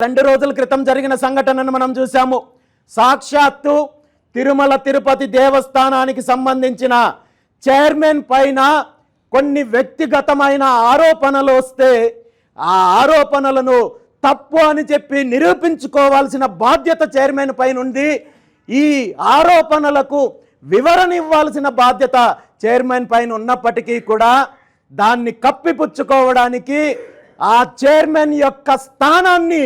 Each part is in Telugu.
2 రోజుల క్రితం జరిగిన సంఘటనను మనం చూసాము. సాక్షాత్తు తిరుమల తిరుపతి దేవస్థానానికి సంబంధించిన చైర్మన్ పైన కొన్ని వ్యక్తిగతమైన ఆరోపణలు వస్తే ఆ ఆరోపణలను తప్పు అని చెప్పి నిరూపించుకోవాల్సిన బాధ్యత చైర్మన్ పైన ఉంది. ఈ ఆరోపణలకు వివరణ ఇవ్వాల్సిన బాధ్యత చైర్మన్ పైన ఉన్నప్పటికీ కూడా దాన్ని కప్పిపుచ్చుకోవడానికి ఆ చైర్మన్ యొక్క స్థానాన్ని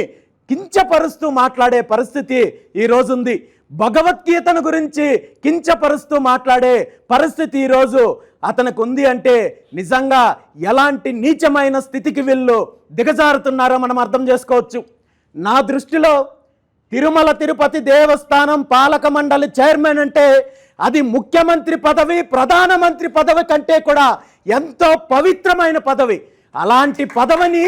కించపరుస్తూ మాట్లాడే పరిస్థితి ఈరోజు ఉంది. భగవద్గీతను గురించి కించపరుస్తూ మాట్లాడే పరిస్థితి ఈరోజు అతనికి ఉంది. అంటే నిజంగా ఎలాంటి నీచమైన స్థితికి వీళ్ళు దిగజారుతున్నారో మనం అర్థం చేసుకోవచ్చు. నా దృష్టిలో తిరుమల తిరుపతి దేవస్థానం పాలక మండలి చైర్మన్ అంటే అది ముఖ్యమంత్రి పదవి, ప్రధానమంత్రి పదవి కంటే కూడా ఎంతో పవిత్రమైన పదవి. అలాంటి పదవిని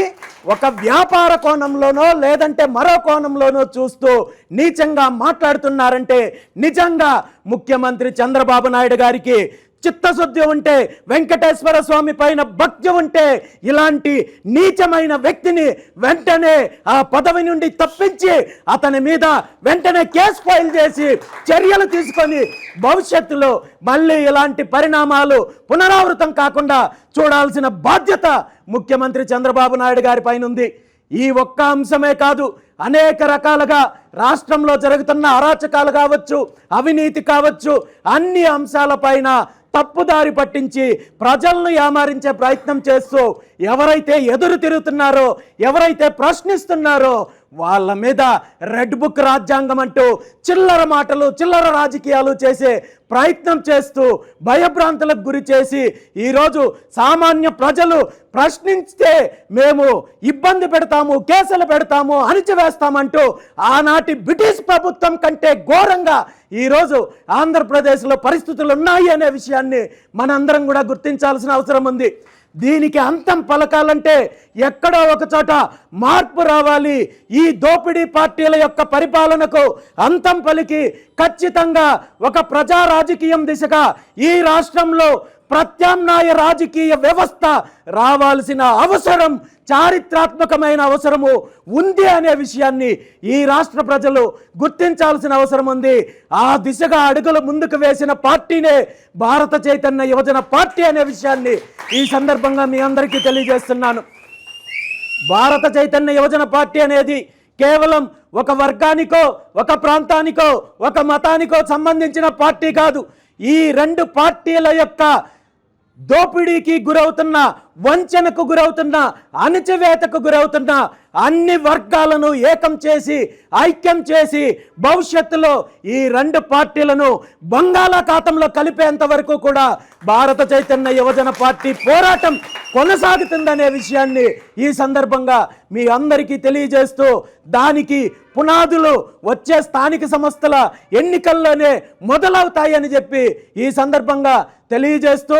ఒక వ్యాపార కోణంలోనో లేదంటే మరో కోణంలోనో చూస్తూ నీచంగా మాట్లాడుతున్నారంటే నిజంగా ముఖ్యమంత్రి చంద్రబాబు నాయుడు గారికి చిత్తశుద్ధి ఉంటే, వెంకటేశ్వర స్వామి పైన భక్తి ఉంటే ఇలాంటి నీచమైన వ్యక్తిని వెంటనే ఆ పదవి నుండి తప్పించి అతని మీద వెంటనే కేసు ఫైల్ చేసి చర్యలు తీసుకొని భవిష్యత్తులో మళ్ళీ ఇలాంటి పరిణామాలు పునరావృతం కాకుండా చూడాల్సిన బాధ్యత ముఖ్యమంత్రి చంద్రబాబు నాయుడు గారి పైన ఉంది. ఈ ఒక్క అంశమే కాదు, అనేక రకాలుగా రాష్ట్రంలో జరుగుతున్న అరాచకాలు కావచ్చు, అవినీతి కావచ్చు, అన్ని అంశాలపైన తప్పుదారి పట్టించి ప్రజలను యామారించే ప్రయత్నం చేస్తూ ఎవరైతే ఎదురు తిరుగుతున్నారో, ఎవరైతే ప్రశ్నిస్తున్నారో వాళ్ళ మీద రెడ్ బుక్ రాజ్యాంగం అంటూ చిల్లర మాటలు, చిల్లర రాజకీయాలు చేసే ప్రయత్నం చేస్తూ భయభ్రాంతులకు గురి చేసి ఈరోజు సామాన్య ప్రజలు ప్రశ్నించితే మేము ఇబ్బంది పెడతాము, కేసులు పెడతాము, అణిచివేస్తామంటూ ఆనాటి బ్రిటిష్ ప్రభుత్వం కంటే ఘోరంగా ఈరోజు ఆంధ్రప్రదేశ్లో పరిస్థితులు ఉన్నాయి అనే విషయాన్ని మనందరం కూడా గుర్తించాల్సిన అవసరం ఉంది. దీనికి అంతం పలకాలంటే ఎక్కడో ఒక చోట మార్పు రావాలి. ఈ దోపిడీ పార్టీల యొక్క పరిపాలనకు అంతం పలికి ఖచ్చితంగా ఒక ప్రజా రాజకీయం దిశగా ఈ రాష్ట్రంలో ప్రత్యామ్నాయ రాజకీయ వ్యవస్థ రావాల్సిన అవసరం, చారిత్రాత్మకమైన అవసరము ఉంది అనే విషయాన్ని ఈ రాష్ట్ర ప్రజలు గుర్తించాల్సిన అవసరం ఉంది. ఆ దిశగా అడుగులు ముందుకు వేసిన పార్టీనే భారత చైతన్య యువజన పార్టీ అనే విషయాన్ని ఈ సందర్భంగా మీ అందరికీ తెలియజేస్తున్నాను. భారత చైతన్య యువజన పార్టీ అనేది కేవలం ఒక వర్గానికో, ఒక ప్రాంతానికో, ఒక మతానికో సంబంధించిన పార్టీ కాదు. ఈ 2 పార్టీల యొక్క దోపిడీకి గురవుతున్న, వంచనకు గురవుతున్న, అణచివేతకు గురవుతున్న అన్ని వర్గాలను ఏకం చేసి, ఐక్యం చేసి భవిష్యత్తులో ఈ 2 పార్టీలను బంగాళాఖాతంలో కలిపేంత వరకు కూడా భారత చైతన్య యువజన పార్టీ పోరాటం కొనసాగుతుందనే విషయాన్ని ఈ సందర్భంగా మీ అందరికీ తెలియజేస్తూ, దానికి పునాదులు వచ్చే స్థానిక సంస్థల ఎన్నికల్లోనే మొదలవుతాయని చెప్పి ఈ సందర్భంగా తెలియజేస్తూ